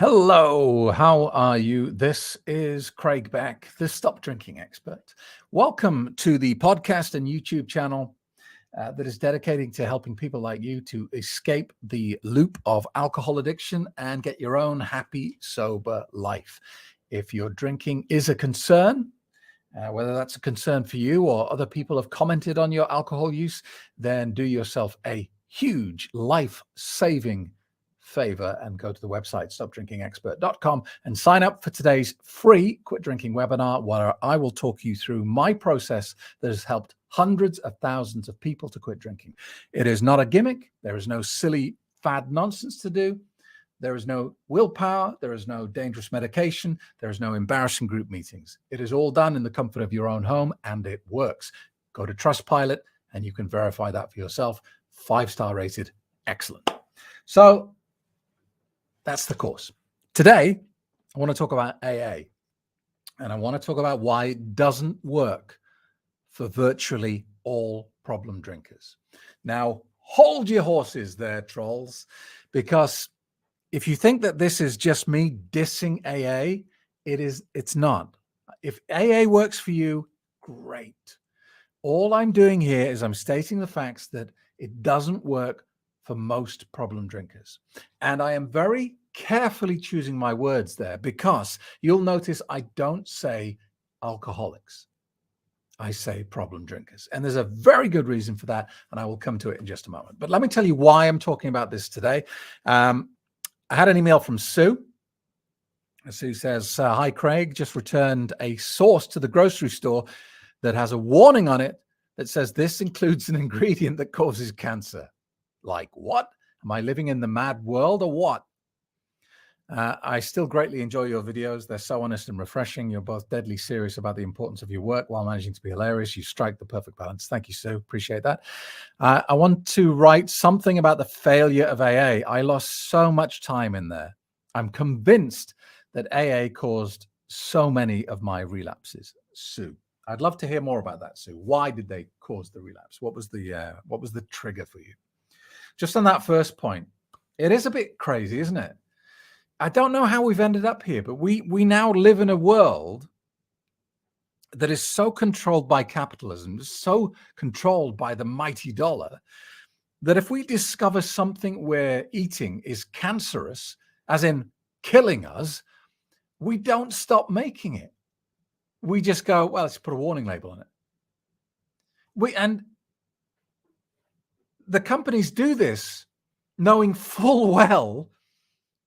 Hello, how are you? This is Craig Beck, the Stop Drinking Expert. Welcome to the podcast and YouTube channel that is dedicated to helping people like you to escape the loop of alcohol addiction and get your own happy, sober life. If your drinking is a concern, whether that's a concern for you or other people have commented on your alcohol use, then do yourself a huge life-saving favor and go to the website stopdrinkingexpert.com and sign up for today's free quit drinking webinar, where I will talk you through my process that has helped hundreds of thousands of people to quit drinking. It is not a gimmick. There is no silly fad nonsense to do. There is no willpower. There is no dangerous medication. There is no embarrassing group meetings. It is all done in the comfort of your own home, and it works. Go to Trustpilot and you can verify that for yourself. 5-star rated. Excellent. So that's the course. Today, I want to talk about AA, and I want to talk about why it doesn't work for virtually all problem drinkers. Now, hold your horses there, trolls, because if you think that this is just me dissing AA, it's not. If AA works for you, great. All I'm doing here is I'm stating the facts that it doesn't work for most problem drinkers. And I am very carefully choosing my words there, because you'll notice I don't say alcoholics. I say problem drinkers. And there's a very good reason for that, and I will come to it in just a moment. But let me tell you why I'm talking about this today. I had an email from Sue. Sue says, hi, Craig, just returned a sauce to the grocery store that has a warning on it that says this includes an ingredient that causes cancer. Like what? Am I living in the mad world or what? I still greatly enjoy your videos. They're so honest and refreshing. You're both deadly serious about the importance of your work while managing to be hilarious. You strike the perfect balance. Thank you, Sue. Appreciate that. I want to write something about the failure of AA. I lost so much time in there. I'm convinced that AA caused so many of my relapses. Sue, I'd love to hear more about that, Sue. Why did they cause the relapse? What was the trigger for you? Just on that first point, it is a bit crazy, isn't it? I don't know how we've ended up here, but we now live in a world that is so controlled by capitalism, so controlled by the mighty dollar, that if we discover something we're eating is cancerous, as in killing us, we don't stop making it. We just go, well, let's put a warning label on it. And the companies do this knowing full well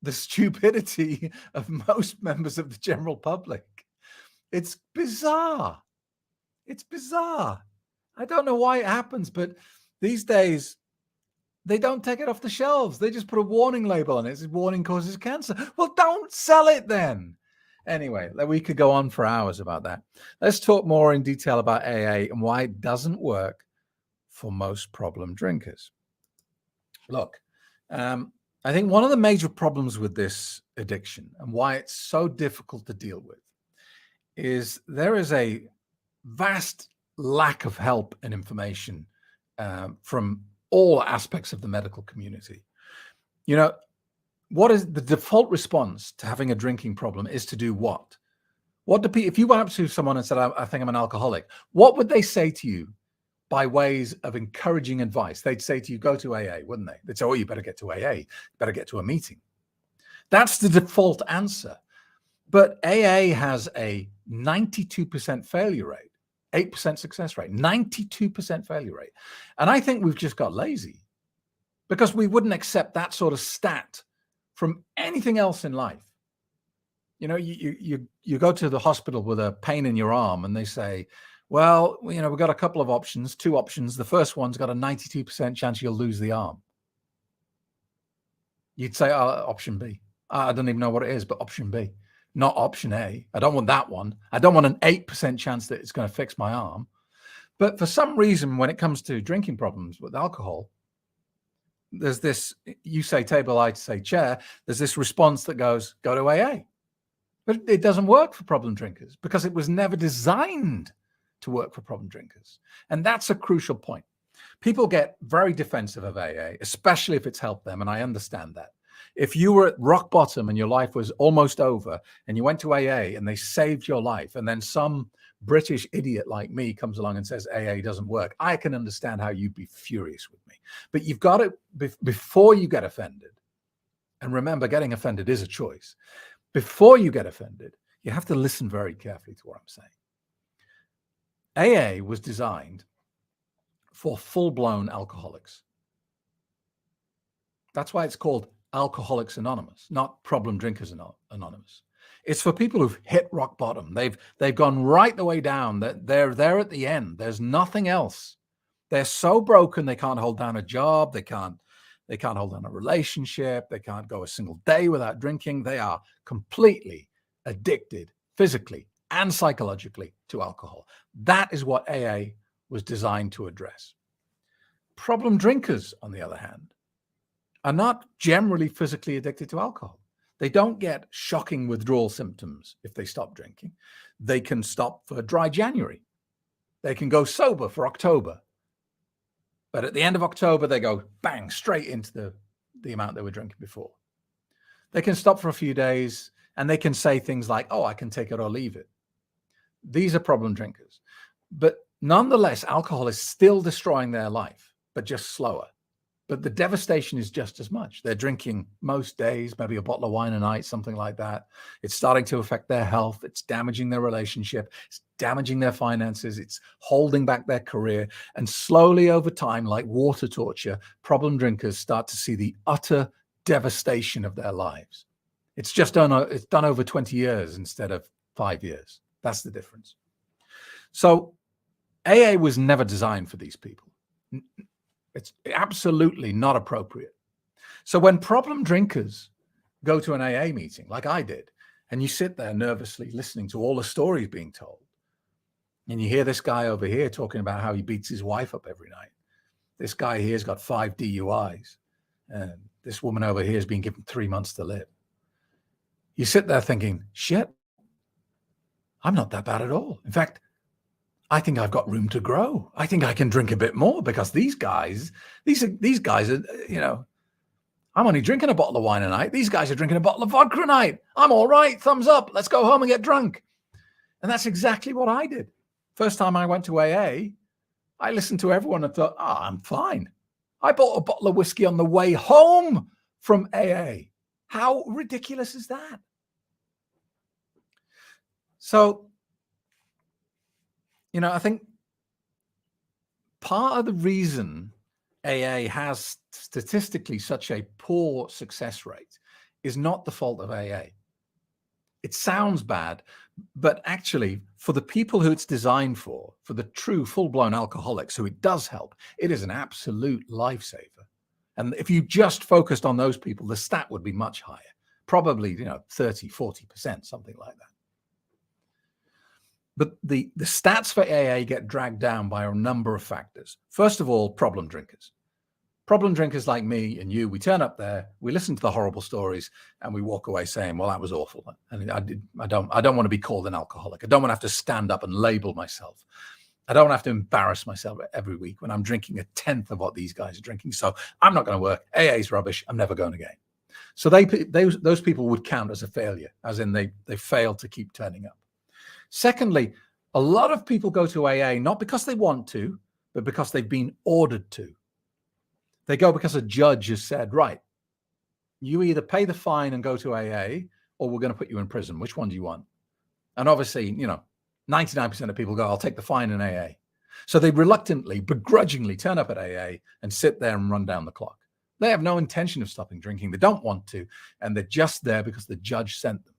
the stupidity of most members of the general public. It's bizarre. It's bizarre. I don't know why it happens, but these days they don't take it off the shelves. They just put a warning label on it. This warning causes cancer. Well, don't sell it then. Anyway, we could go on for hours about that. Let's talk more in detail about AA and why it doesn't work for most problem drinkers. Look, I think one of the major problems with this addiction and why it's so difficult to deal with is there is a vast lack of help and information from all aspects of the medical community. You know, what is the default response to having a drinking problem is to do what? What do people, if you went up to someone and said, I think I'm an alcoholic, what would they say to you by ways of encouraging advice? They'd say to you, go to AA, wouldn't they? They'd say, oh, you better get to AA, you better get to a meeting. That's the default answer. But AA has a 92% failure rate, 8% success rate, 92% failure rate. And I think we've just got lazy because we wouldn't accept that sort of stat from anything else in life. You know, you go to the hospital with a pain in your arm and they say, well, you know, we've got a couple of options, 2 options. The first one's got a 92% chance you'll lose the arm. You'd say, oh, option B. I don't even know what it is, but option B, not option A. I don't want that one. I don't want an 8% chance that it's going to fix my arm. But for some reason, when it comes to drinking problems with alcohol, there's this, you say table, I say chair. There's this response that goes, go to AA. But it doesn't work for problem drinkers because it was never designed to work for problem drinkers. And that's a crucial point. People get very defensive of AA, especially if it's helped them. And I understand that. If you were at rock bottom and your life was almost over and you went to AA and they saved your life, and then some British idiot like me comes along and says AA doesn't work, I can understand how you'd be furious with me. But you've got to, before you get offended, and remember, getting offended is a choice. Before you get offended, you have to listen very carefully to what I'm saying. AA was designed for full-blown alcoholics. That's why it's called Alcoholics Anonymous, not Problem Drinkers Anonymous. It's for people who've hit rock bottom. They've gone right the way down. They're there at the end. There's nothing else. They're so broken they can't hold down a job. They can't hold down a relationship. They can't go a single day without drinking. They are completely addicted physically and psychologically to alcohol. That is what AA was designed to address. Problem drinkers, on the other hand, are not generally physically addicted to alcohol. They don't get shocking withdrawal symptoms if they stop drinking. They can stop for dry January. They can go sober for October. But at the end of October, they go bang, straight into the amount they were drinking before. They can stop for a few days and they can say things like, oh, I can take it or leave it. These are problem drinkers. But nonetheless, alcohol is still destroying their life, but just slower. But the devastation is just as much. They're drinking most days, maybe a bottle of wine a night, something like that. It's starting to affect their health. It's damaging their relationship. It's damaging their finances. It's holding back their career. And slowly over time, like water torture, problem drinkers start to see the utter devastation of their lives. It's done over 20 years instead of 5 years. That's the difference. So AA was never designed for these people. It's absolutely not appropriate. So when problem drinkers go to an AA meeting, like I did, and you sit there nervously listening to all the stories being told, and you hear this guy over here talking about how he beats his wife up every night. This guy here's got 5 DUIs, and this woman over here has been given 3 months to live. You sit there thinking, shit, I'm not that bad at all. In fact, I think I've got room to grow. I think I can drink a bit more because these guys are, I'm only drinking a bottle of wine a night. These guys are drinking a bottle of vodka a night. I'm all right. Thumbs up. Let's go home and get drunk. And that's exactly what I did. First time I went to AA, I listened to everyone and thought, I'm fine. I bought a bottle of whiskey on the way home from AA. How ridiculous is that? So, I think part of the reason AA has statistically such a poor success rate is not the fault of AA. It sounds bad, but actually for the people who it's designed for the true full-blown alcoholics who it does help, it is an absolute lifesaver. And if you just focused on those people, the stat would be much higher, probably, 30, 40%, something like that. But the stats for AA get dragged down by a number of factors. First of all, problem drinkers. Problem drinkers like me and you, we turn up there, we listen to the horrible stories, and we walk away saying, well, that was awful. And I don't want to be called an alcoholic. I don't want to have to stand up and label myself. I don't want to have to embarrass myself every week when I'm drinking a tenth of what these guys are drinking. So I'm not going to work. AA is rubbish. I'm never going again. So those people would count as a failure, as in they failed to keep turning up. Secondly, a lot of people go to AA not because they want to, but because they've been ordered to. They go because a judge has said, right, you either pay the fine and go to AA, or we're going to put you in prison. Which one do you want? And obviously, 99% of people go, I'll take the fine in AA. So they reluctantly, begrudgingly turn up at AA and sit there and run down the clock. They have no intention of stopping drinking. They don't want to, and they're just there because the judge sent them.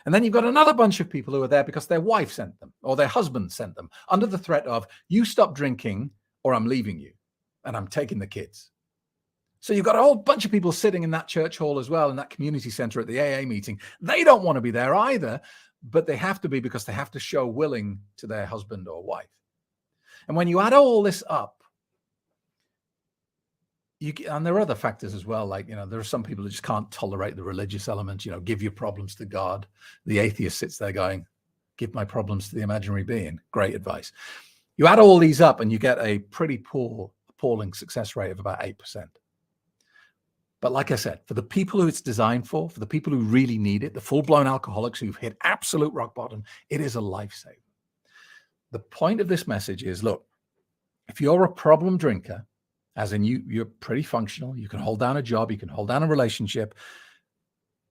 And then you've got another bunch of people who are there because their wife sent them or their husband sent them under the threat of, you stop drinking or I'm leaving you and I'm taking the kids. So you've got a whole bunch of people sitting in that church hall as well, in that community center at the AA meeting. They don't want to be there either, but they have to be because they have to show willing to their husband or wife. And when you add all this up, and there are other factors as well, like, there are some people who just can't tolerate the religious element, give your problems to God. The atheist sits there going, give my problems to the imaginary being. Great advice. You add all these up and you get a pretty poor, appalling success rate of about 8%. But like I said, for the people who it's designed for the people who really need it, the full-blown alcoholics who've hit absolute rock bottom, it is a lifesaver. The point of this message is, look, if you're a problem drinker, as in you're pretty functional, you can hold down a job, you can hold down a relationship,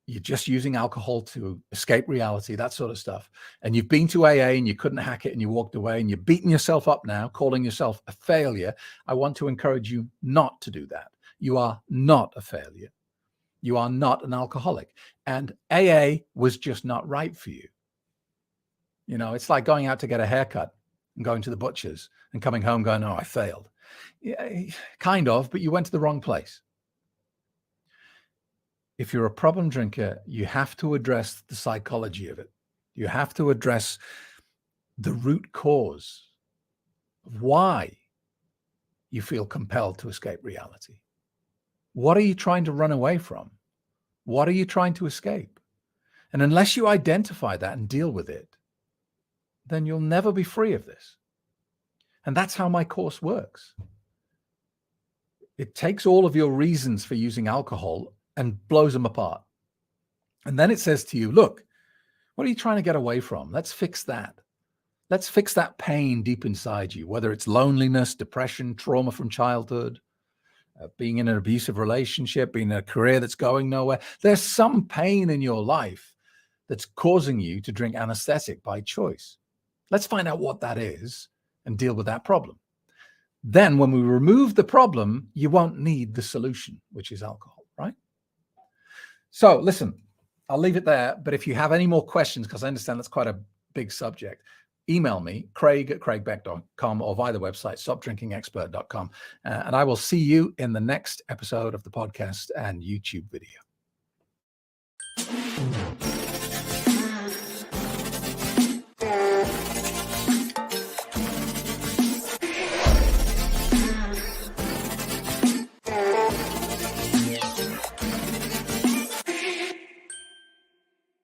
you're just using alcohol to escape reality, that sort of stuff, and you've been to AA and you couldn't hack it and you walked away and you're beating yourself up now, calling yourself a failure, I want to encourage you not to do that. You are not a failure. You are not an alcoholic. And AA was just not right for you. You know, it's like going out to get a haircut and going to the butcher's and coming home going, oh, I failed. Yeah, kind of, but you went to the wrong place. If you're a problem drinker, you have to address the psychology of it. You have to address the root cause of why you feel compelled to escape reality. What are you trying to run away from? What are you trying to escape? And unless you identify that and deal with it, then you'll never be free of this. And that's how my course works. It takes all of your reasons for using alcohol and blows them apart. And then it says to you, look, what are you trying to get away from? Let's fix that. Let's fix that pain deep inside you, whether it's loneliness, depression, trauma from childhood, being in an abusive relationship, being in a career that's going nowhere. There's some pain in your life that's causing you to drink anesthetic by choice. Let's find out what that is and deal with that problem. Then when we remove the problem, you won't need the solution, which is alcohol, right? So listen, I'll leave it there. But if you have any more questions, because I understand that's quite a big subject, email me, craig@craigbeck.com, or via the website, stopdrinkingexpert.com. And I will see you in the next episode of the podcast and YouTube video.